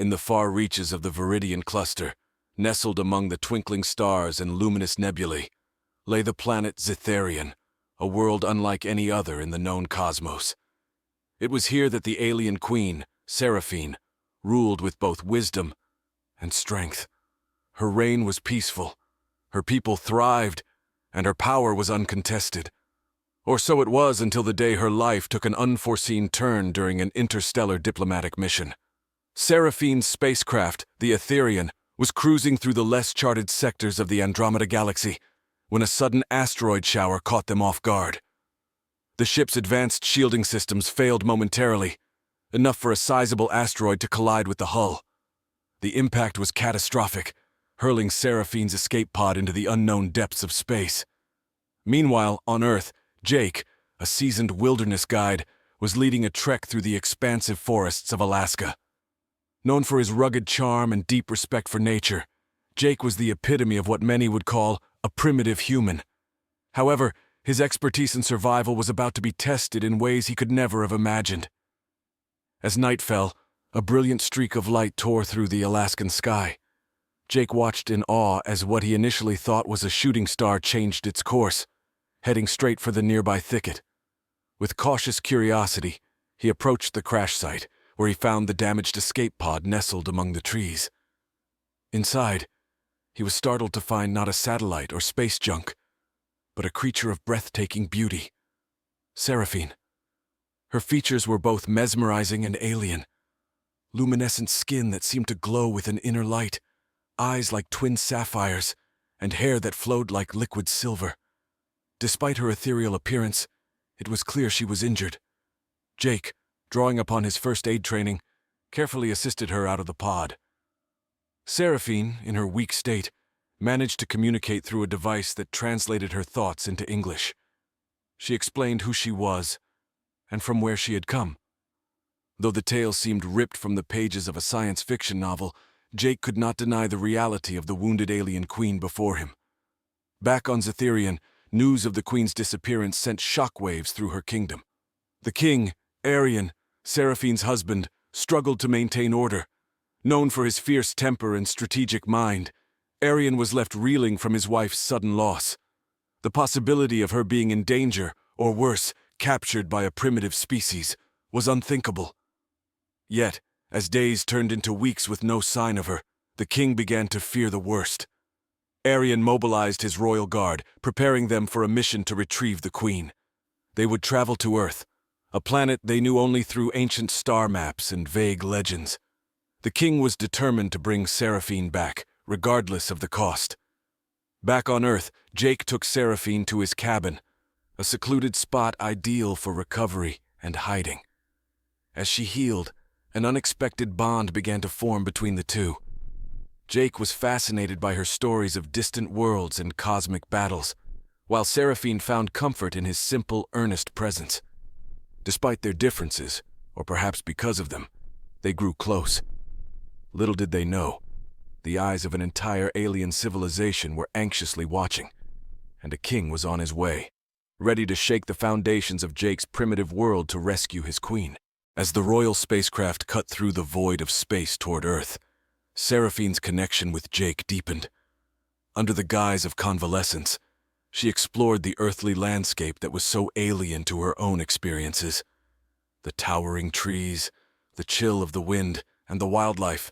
In the far reaches of the Viridian cluster, nestled among the twinkling stars and luminous nebulae, lay the planet Zetharian, a world unlike any other in the known cosmos. It was here that the alien queen, Seraphine, ruled with both wisdom and strength. Her reign was peaceful, her people thrived, and her power was uncontested. Or so it was until the day her life took an unforeseen turn during an interstellar diplomatic mission. Seraphine's spacecraft, the Etherian, was cruising through the less charted sectors of the Andromeda Galaxy when a sudden asteroid shower caught them off guard. The ship's advanced shielding systems failed momentarily, enough for a sizable asteroid to collide with the hull. The impact was catastrophic, hurling Seraphine's escape pod into the unknown depths of space. Meanwhile, on Earth, Jake, a seasoned wilderness guide, was leading a trek through the expansive forests of Alaska. Known for his rugged charm and deep respect for nature, Jake was the epitome of what many would call a primitive human. However, his expertise in survival was about to be tested in ways he could never have imagined. As night fell, a brilliant streak of light tore through the Alaskan sky. Jake watched in awe as what he initially thought was a shooting star changed its course, heading straight for the nearby thicket. With cautious curiosity, he approached the crash site, where he found the damaged escape pod nestled among the trees. Inside, he was startled to find not a satellite or space junk, but a creature of breathtaking beauty. Seraphine. Her features were both mesmerizing and alien. Luminescent skin that seemed to glow with an inner light, eyes like twin sapphires, and hair that flowed like liquid silver. Despite her ethereal appearance, it was clear she was injured. Jake, drawing upon his first aid training, carefully assisted her out of the pod. Seraphine, in her weak state, managed to communicate through a device that translated her thoughts into English. She explained who she was and from where she had come. Though the tale seemed ripped from the pages of a science fiction novel, Jake could not deny the reality of the wounded alien queen before him. Back on Zetharian, news of the queen's disappearance sent shockwaves through her kingdom. The king, Arian, Seraphine's husband, struggled to maintain order. Known for his fierce temper and strategic mind, Arian was left reeling from his wife's sudden loss. The possibility of her being in danger, or worse, captured by a primitive species, was unthinkable. Yet, as days turned into weeks with no sign of her, the king began to fear the worst. Arian mobilized his royal guard, preparing them for a mission to retrieve the queen. They would travel to Earth, a planet they knew only through ancient star maps and vague legends. The king was determined to bring Seraphine back, regardless of the cost. Back on Earth, Jake took Seraphine to his cabin, a secluded spot ideal for recovery and hiding. As she healed, an unexpected bond began to form between the two. Jake was fascinated by her stories of distant worlds and cosmic battles, while Seraphine found comfort in his simple, earnest presence. Despite their differences, or perhaps because of them, they grew close. Little did they know, the eyes of an entire alien civilization were anxiously watching, and a king was on his way, ready to shake the foundations of Jake's primitive world to rescue his queen. As the royal spacecraft cut through the void of space toward Earth, Seraphine's connection with Jake deepened. Under the guise of convalescence, she explored the earthly landscape that was so alien to her own experiences. The towering trees, the chill of the wind, and the wildlife.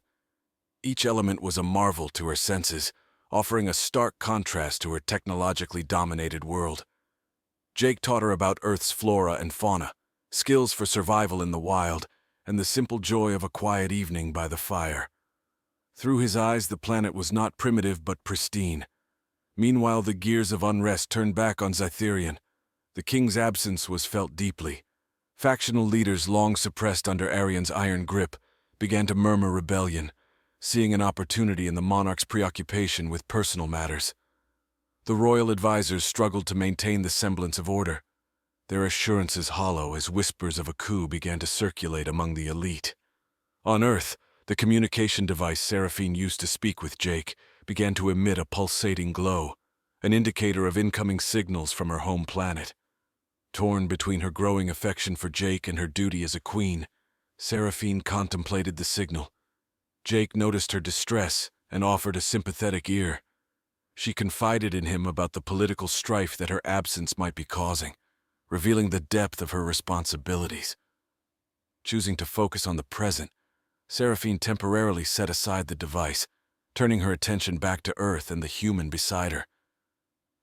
Each element was a marvel to her senses, offering a stark contrast to her technologically dominated world. Jake taught her about Earth's flora and fauna, skills for survival in the wild, and the simple joy of a quiet evening by the fire. Through his eyes, the planet was not primitive but pristine. Meanwhile, the gears of unrest turned back on Zetharian. The king's absence was felt deeply. Factional leaders long suppressed under Arian's iron grip began to murmur rebellion, seeing an opportunity in the monarch's preoccupation with personal matters. The royal advisors struggled to maintain the semblance of order, their assurances hollow as whispers of a coup began to circulate among the elite. On Earth, the communication device Seraphine used to speak with Jake began to emit a pulsating glow, an indicator of incoming signals from her home planet. Torn between her growing affection for Jake and her duty as a queen, Seraphine contemplated the signal. Jake noticed her distress and offered a sympathetic ear. She confided in him about the political strife that her absence might be causing, revealing the depth of her responsibilities. Choosing to focus on the present, Seraphine temporarily set aside the device, turning her attention back to Earth and the human beside her.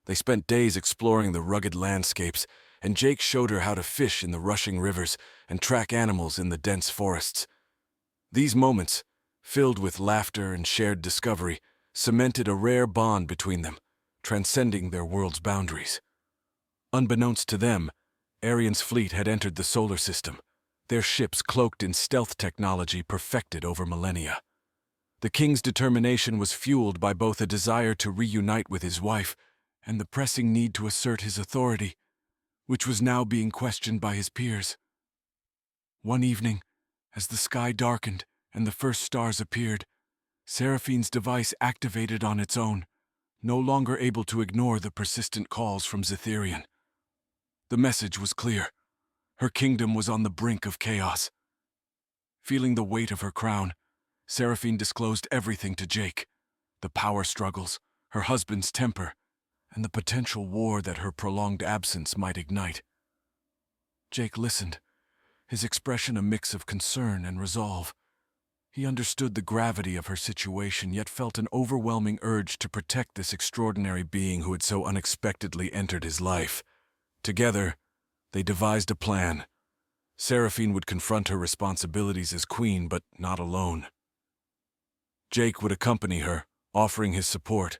They spent days exploring the rugged landscapes, and Jake showed her how to fish in the rushing rivers and track animals in the dense forests. These moments, filled with laughter and shared discovery, cemented a rare bond between them, transcending their world's boundaries. Unbeknownst to them, Arian's fleet had entered the solar system, their ships cloaked in stealth technology perfected over millennia. The king's determination was fueled by both a desire to reunite with his wife and the pressing need to assert his authority, which was now being questioned by his peers. One evening, as the sky darkened and the first stars appeared, Seraphine's device activated on its own, no longer able to ignore the persistent calls from Zetherian. The message was clear. Her kingdom was on the brink of chaos. Feeling the weight of her crown, Seraphine disclosed everything to Jake: the power struggles, her husband's temper, and the potential war that her prolonged absence might ignite. Jake listened, his expression a mix of concern and resolve. He understood the gravity of her situation, yet felt an overwhelming urge to protect this extraordinary being who had so unexpectedly entered his life. Together, they devised a plan. Seraphine would confront her responsibilities as queen, but not alone. Jake would accompany her, offering his support,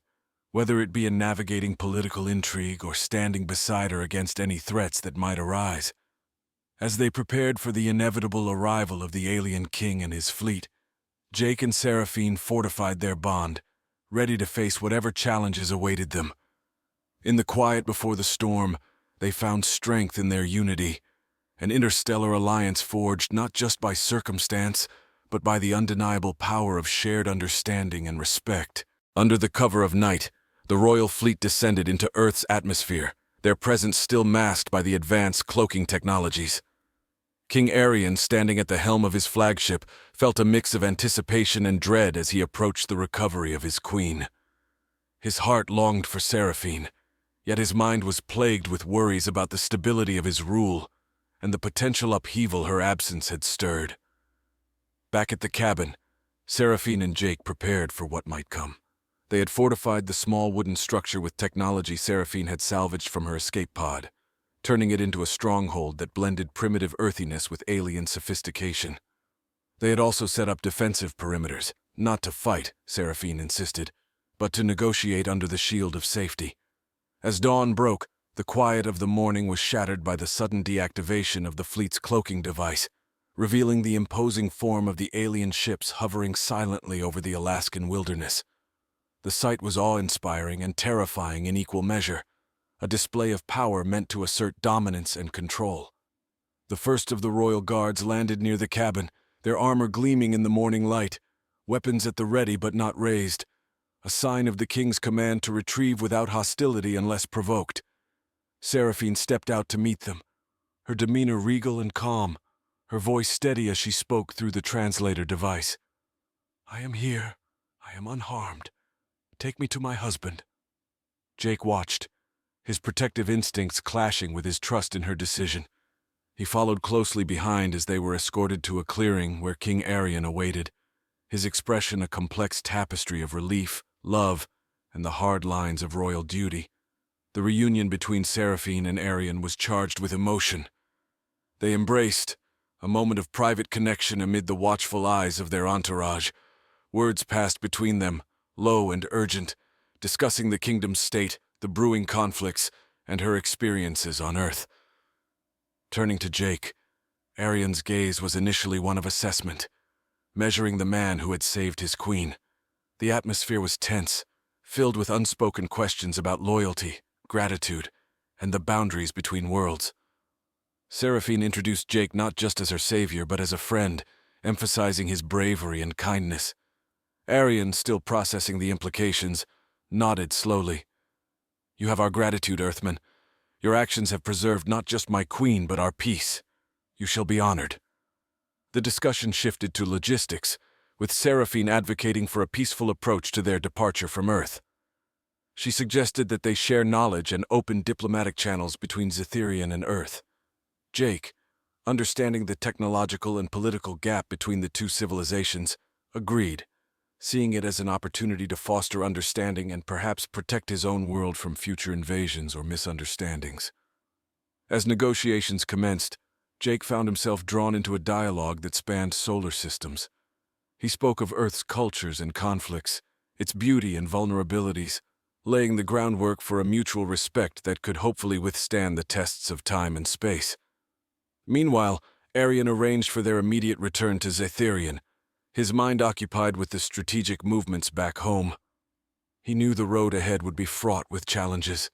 whether it be in navigating political intrigue or standing beside her against any threats that might arise. As they prepared for the inevitable arrival of the alien king and his fleet, Jake and Seraphine fortified their bond, ready to face whatever challenges awaited them. In the quiet before the storm, they found strength in their unity, an interstellar alliance forged not just by circumstance, but by the undeniable power of shared understanding and respect. Under the cover of night, the royal fleet descended into Earth's atmosphere, their presence still masked by the advanced cloaking technologies. King Arian, standing at the helm of his flagship, felt a mix of anticipation and dread as he approached the recovery of his queen. His heart longed for Seraphine, yet his mind was plagued with worries about the stability of his rule and the potential upheaval her absence had stirred. Back at the cabin, Seraphine and Jake prepared for what might come. They had fortified the small wooden structure with technology Seraphine had salvaged from her escape pod, turning it into a stronghold that blended primitive earthiness with alien sophistication. They had also set up defensive perimeters, not to fight, Seraphine insisted, but to negotiate under the shield of safety. As dawn broke, the quiet of the morning was shattered by the sudden deactivation of the fleet's cloaking device, revealing the imposing form of the alien ships hovering silently over the Alaskan wilderness. The sight was awe-inspiring and terrifying in equal measure, a display of power meant to assert dominance and control. The first of the royal guards landed near the cabin, their armor gleaming in the morning light, weapons at the ready but not raised, a sign of the king's command to retrieve without hostility unless provoked. Seraphine stepped out to meet them, her demeanor regal and calm, her voice steady as she spoke through the translator device. "I am here. I am unharmed. Take me to my husband." Jake watched, his protective instincts clashing with his trust in her decision. He followed closely behind as they were escorted to a clearing where King Arian awaited, his expression a complex tapestry of relief, love, and the hard lines of royal duty. The reunion between Seraphine and Arian was charged with emotion. They embraced, a moment of private connection amid the watchful eyes of their entourage. Words passed between them, low and urgent, discussing the kingdom's state, the brewing conflicts, and her experiences on Earth. Turning to Jake, Arian's gaze was initially one of assessment, measuring the man who had saved his queen. The atmosphere was tense, filled with unspoken questions about loyalty, gratitude, and the boundaries between worlds. Seraphine introduced Jake not just as her savior, but as a friend, emphasizing his bravery and kindness. Arian, still processing the implications, nodded slowly. "You have our gratitude, Earthman. Your actions have preserved not just my queen, but our peace. You shall be honored." The discussion shifted to logistics, with Seraphine advocating for a peaceful approach to their departure from Earth. She suggested that they share knowledge and open diplomatic channels between Zetherian and Earth. Jake, understanding the technological and political gap between the two civilizations, agreed, seeing it as an opportunity to foster understanding and perhaps protect his own world from future invasions or misunderstandings. As negotiations commenced, Jake found himself drawn into a dialogue that spanned solar systems. He spoke of Earth's cultures and conflicts, its beauty and vulnerabilities, laying the groundwork for a mutual respect that could hopefully withstand the tests of time and space. Meanwhile, Arian arranged for their immediate return to Zetherian, his mind occupied with the strategic movements back home. He knew the road ahead would be fraught with challenges.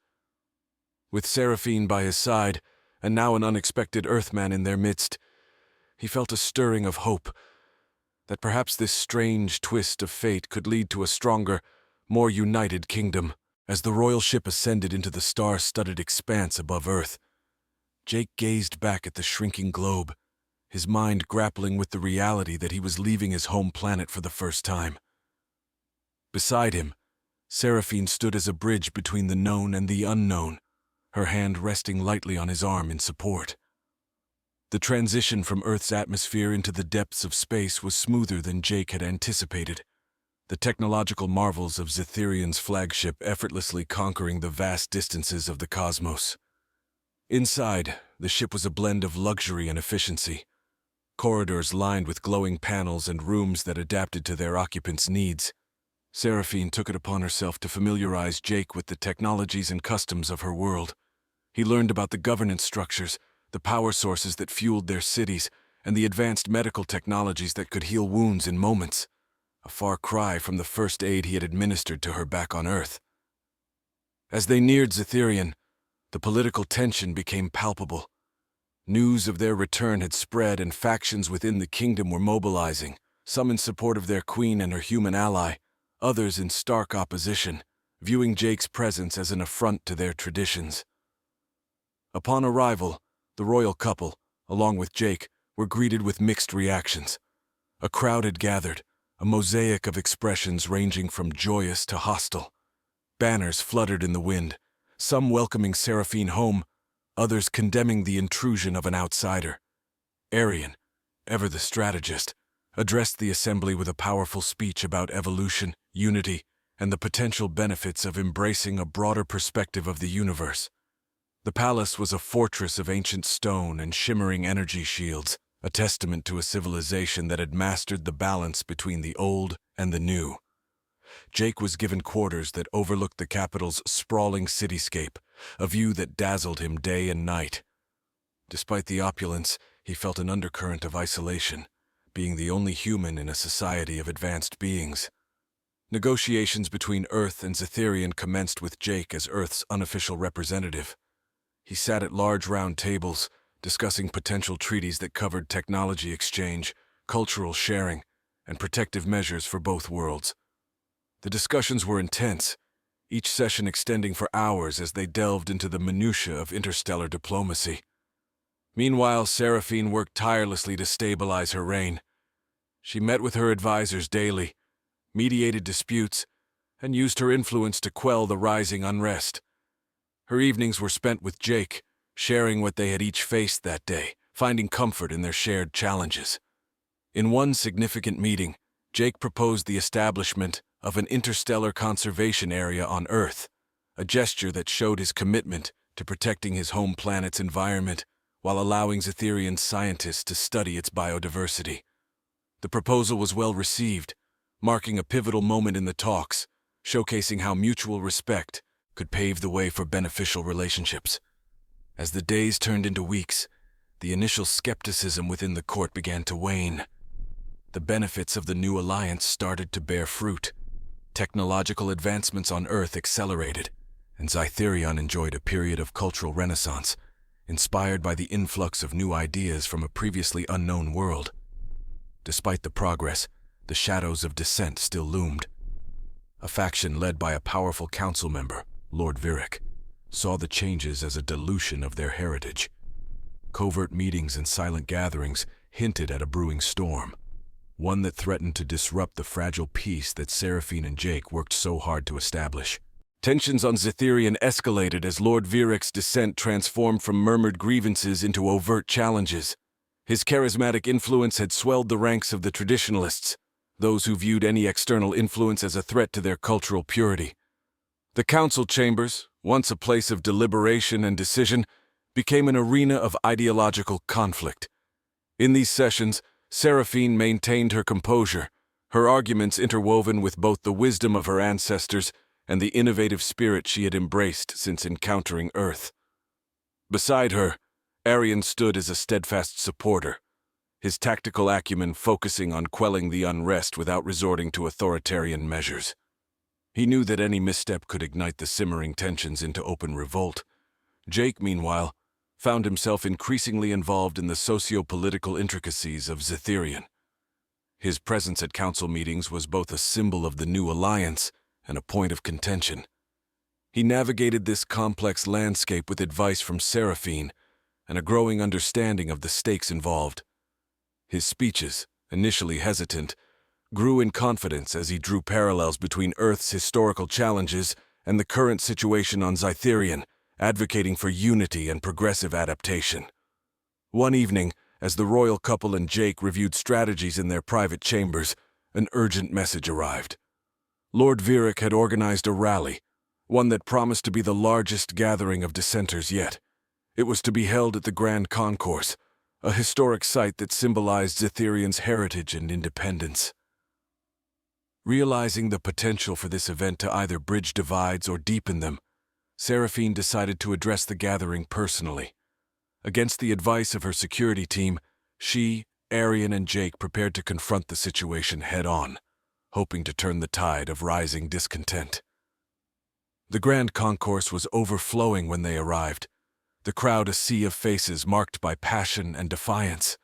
With Seraphine by his side, and now an unexpected Earthman in their midst, he felt a stirring of hope that perhaps this strange twist of fate could lead to a stronger, more united kingdom. As the royal ship ascended into the star-studded expanse above Earth, Jake gazed back at the shrinking globe, his mind grappling with the reality that he was leaving his home planet for the first time. Beside him, Seraphine stood as a bridge between the known and the unknown, her hand resting lightly on his arm in support. The transition from Earth's atmosphere into the depths of space was smoother than Jake had anticipated, the technological marvels of Zetherian's flagship effortlessly conquering the vast distances of the cosmos. Inside, the ship was a blend of luxury and efficiency, corridors lined with glowing panels and rooms that adapted to their occupants' needs. Seraphine took it upon herself to familiarize Jake with the technologies and customs of her world. He learned about the governance structures, the power sources that fueled their cities, and the advanced medical technologies that could heal wounds in moments, a far cry from the first aid he had administered to her back on Earth. As they neared Zetherian, the political tension became palpable. News of their return had spread and factions within the kingdom were mobilizing, some in support of their queen and her human ally, others in stark opposition, viewing Jake's presence as an affront to their traditions. Upon arrival, the royal couple, along with Jake, were greeted with mixed reactions. A crowd had gathered, a mosaic of expressions ranging from joyous to hostile. Banners fluttered in the wind, some welcoming Seraphine home, others condemning the intrusion of an outsider. Arian, ever the strategist, addressed the assembly with a powerful speech about evolution, unity, and the potential benefits of embracing a broader perspective of the universe. The palace was a fortress of ancient stone and shimmering energy shields, a testament to a civilization that had mastered the balance between the old and the new. Jake was given quarters that overlooked the capital's sprawling cityscape, a view that dazzled him day and night. Despite the opulence, he felt an undercurrent of isolation, being the only human in a society of advanced beings. Negotiations between Earth and Zetherian commenced with Jake as Earth's unofficial representative. He sat at large round tables, discussing potential treaties that covered technology exchange, cultural sharing, and protective measures for both worlds. The discussions were intense, each session extending for hours as they delved into the minutiae of interstellar diplomacy. Meanwhile, Seraphine worked tirelessly to stabilize her reign. She met with her advisors daily, mediated disputes, and used her influence to quell the rising unrest. Her evenings were spent with Jake, sharing what they had each faced that day, finding comfort in their shared challenges. In one significant meeting, Jake proposed the establishment of an interstellar conservation area on Earth, a gesture that showed his commitment to protecting his home planet's environment while allowing Zetherian scientists to study its biodiversity. The proposal was well received, marking a pivotal moment in the talks, showcasing how mutual respect could pave the way for beneficial relationships. As the days turned into weeks, the initial skepticism within the court began to wane. The benefits of the new alliance started to bear fruit. Technological advancements on Earth accelerated, and Zetherion enjoyed a period of cultural renaissance, inspired by the influx of new ideas from a previously unknown world. Despite the progress, the shadows of dissent still loomed. A faction led by a powerful council member, Lord Virik, saw the changes as a dilution of their heritage. Covert meetings and silent gatherings hinted at a brewing storm. one that threatened to disrupt the fragile peace that Seraphine and Jake worked so hard to establish. Tensions on Zetherian escalated as Lord Virek's dissent transformed from murmured grievances into overt challenges. His charismatic influence had swelled the ranks of the traditionalists, those who viewed any external influence as a threat to their cultural purity. The council chambers, once a place of deliberation and decision, became an arena of ideological conflict. In these sessions, Seraphine maintained her composure, her arguments interwoven with both the wisdom of her ancestors and the innovative spirit she had embraced since encountering Earth. Beside her, Arian stood as a steadfast supporter, his tactical acumen focusing on quelling the unrest without resorting to authoritarian measures. He knew that any misstep could ignite the simmering tensions into open revolt. Jake, meanwhile, found himself increasingly involved in the socio-political intricacies of Zetherian. His presence at council meetings was both a symbol of the new alliance and a point of contention. He navigated this complex landscape with advice from Seraphine and a growing understanding of the stakes involved. His speeches, initially hesitant, grew in confidence as he drew parallels between Earth's historical challenges and the current situation on Zetherian, advocating for unity and progressive adaptation. One evening, as the royal couple and Jake reviewed strategies in their private chambers, an urgent message arrived. Lord Virek had organized a rally, one that promised to be the largest gathering of dissenters yet. It was to be held at the Grand Concourse, a historic site that symbolized Zetherian's heritage and independence. Realizing the potential for this event to either bridge divides or deepen them, Seraphine decided to address the gathering personally. Against the advice of her security team, she, Arian, and Jake prepared to confront the situation head-on, hoping to turn the tide of rising discontent. The Grand Concourse was overflowing when they arrived, the crowd a sea of faces marked by passion and defiance.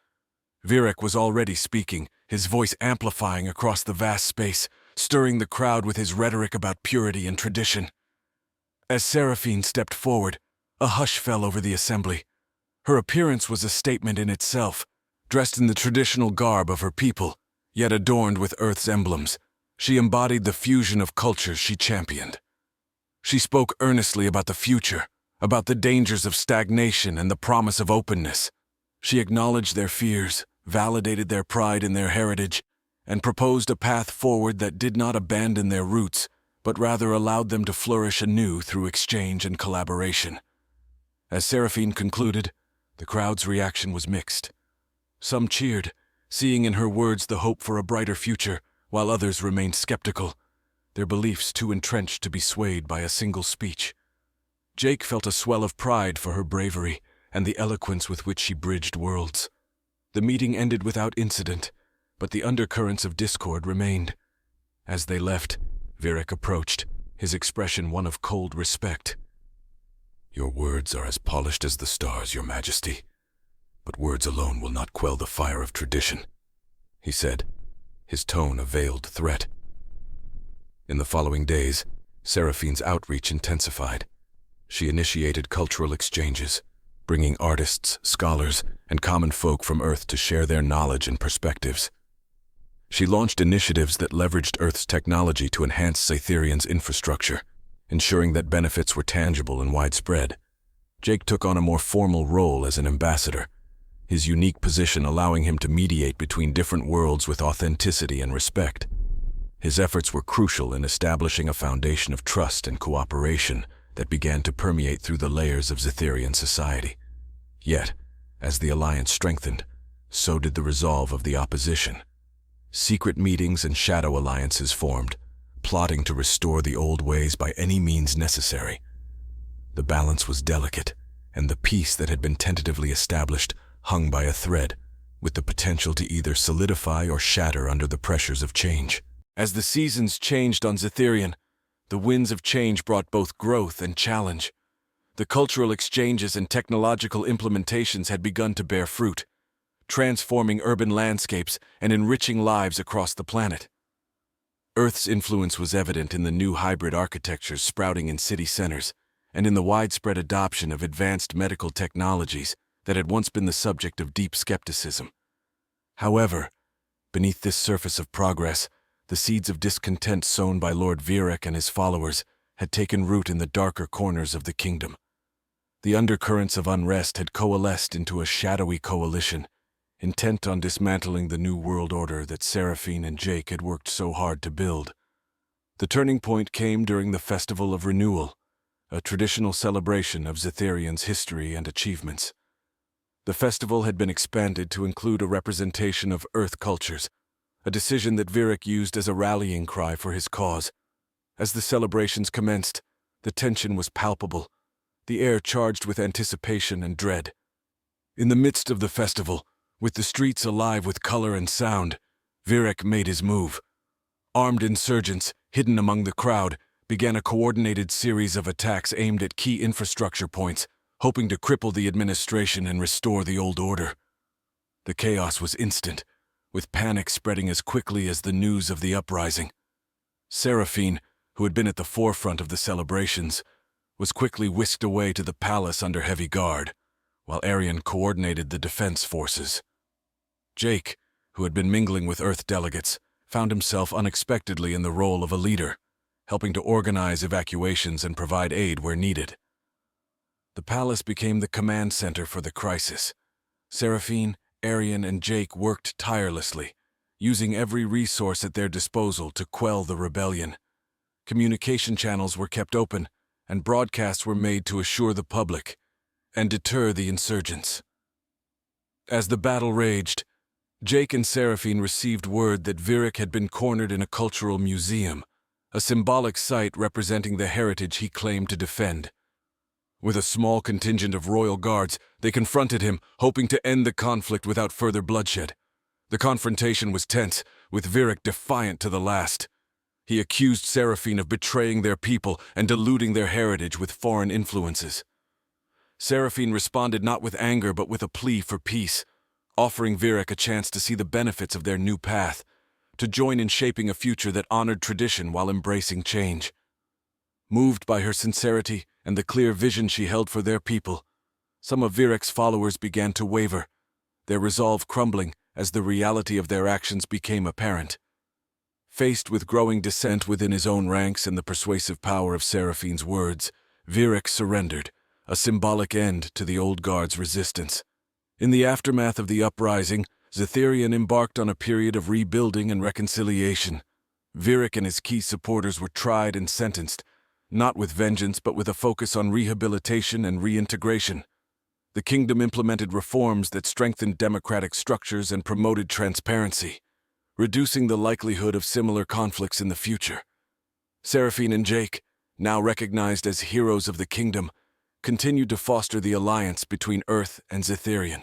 Virek was already speaking, his voice amplifying across the vast space, stirring the crowd with his rhetoric about purity and tradition. As Seraphine stepped forward, a hush fell over the assembly. Her appearance was a statement in itself, dressed in the traditional garb of her people, yet adorned with Earth's emblems. She embodied the fusion of cultures she championed. She spoke earnestly about the future, about the dangers of stagnation and the promise of openness. She acknowledged their fears, validated their pride in their heritage, and proposed a path forward that did not abandon their roots, but rather allowed them to flourish anew through exchange and collaboration. As Seraphine concluded, the crowd's reaction was mixed. Some cheered, seeing in her words the hope for a brighter future, while others remained skeptical, their beliefs too entrenched to be swayed by a single speech. Jake felt a swell of pride for her bravery and the eloquence with which she bridged worlds. The meeting ended without incident, but the undercurrents of discord remained. As they left, Virek approached, his expression one of cold respect. "Your words are as polished as the stars, Your Majesty, but words alone will not quell the fire of tradition," he said, his tone a veiled threat. In the following days, Seraphine's outreach intensified. She initiated cultural exchanges, bringing artists, scholars, and common folk from Earth to share their knowledge and perspectives. She launched initiatives that leveraged Earth's technology to enhance Zetherian's infrastructure, ensuring that benefits were tangible and widespread. Jake took on a more formal role as an ambassador, his unique position allowing him to mediate between different worlds with authenticity and respect. His efforts were crucial in establishing a foundation of trust and cooperation that began to permeate through the layers of Zetherian society. Yet, as the alliance strengthened, so did the resolve of the opposition. Secret meetings and shadow alliances formed, plotting to restore the old ways by any means necessary. The balance was delicate, and the peace that had been tentatively established hung by a thread, with the potential to either solidify or shatter under the pressures of change. As the seasons changed on Zetherian, the winds of change brought both growth and challenge. The cultural exchanges and technological implementations had begun to bear fruit, transforming urban landscapes and enriching lives across the planet. Earth's influence was evident in the new hybrid architectures sprouting in city centers, and in the widespread adoption of advanced medical technologies that had once been the subject of deep skepticism. However, Beneath this surface of progress, the seeds of discontent sown by Lord Virek and his followers had taken root in the darker corners of the kingdom. The undercurrents of unrest had coalesced into a shadowy coalition, intent on dismantling the new world order that Seraphine and Jake had worked so hard to build. The turning point came during the Festival of Renewal, a traditional celebration of Zetharian's history and achievements. The festival had been expanded to include a representation of Earth cultures, a decision that Virek used as a rallying cry for his cause. As the celebrations commenced, the tension was palpable, the air charged with anticipation and dread. In the midst of the festival, with the streets alive with color and sound, Virek made his move. Armed insurgents, hidden among the crowd, began a coordinated series of attacks aimed at key infrastructure points, hoping to cripple the administration and restore the old order. The chaos was instant, with panic spreading as quickly as the news of the uprising. Seraphine, who had been at the forefront of the celebrations, was quickly whisked away to the palace under heavy guard, while Arian coordinated the defense forces. Jake, who had been mingling with Earth delegates, found himself unexpectedly in the role of a leader, helping to organize evacuations and provide aid where needed. The palace became the command center for the crisis. Seraphine, Arian, and Jake worked tirelessly, using every resource at their disposal to quell the rebellion. Communication channels were kept open, and broadcasts were made to assure the public and deter the insurgents. As the battle raged, Jake and Seraphine received word that Virek had been cornered in a cultural museum, a symbolic site representing the heritage he claimed to defend. With a small contingent of royal guards, they confronted him, hoping to end the conflict without further bloodshed. The confrontation was tense, with Virek defiant to the last. He accused Seraphine of betraying their people and diluting their heritage with foreign influences. Seraphine responded not with anger but with a plea for peace, offering Virek a chance to see the benefits of their new path, to join in shaping a future that honored tradition while embracing change. Moved by her sincerity and the clear vision she held for their people, some of Virek's followers began to waver, their resolve crumbling as the reality of their actions became apparent. Faced with growing dissent within his own ranks and the persuasive power of Seraphine's words, Virek surrendered, a symbolic end to the old guard's resistance. In the aftermath of the uprising, Zetharian embarked on a period of rebuilding and reconciliation. Virek and his key supporters were tried and sentenced, not with vengeance but with a focus on rehabilitation and reintegration. The kingdom implemented reforms that strengthened democratic structures and promoted transparency, reducing the likelihood of similar conflicts in the future. Seraphine and Jake, now recognized as heroes of the kingdom, continued to foster the alliance between Earth and Zetharian.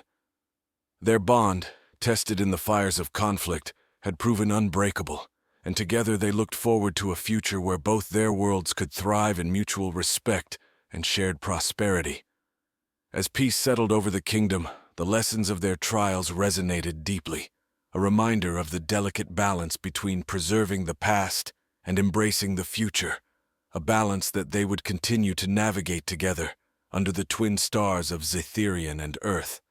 Their bond, tested in the fires of conflict, had proven unbreakable, and together they looked forward to a future where both their worlds could thrive in mutual respect and shared prosperity. As peace settled over the kingdom, the lessons of their trials resonated deeply, a reminder of the delicate balance between preserving the past and embracing the future, a balance that they would continue to navigate together under the twin stars of Zetharian and Earth.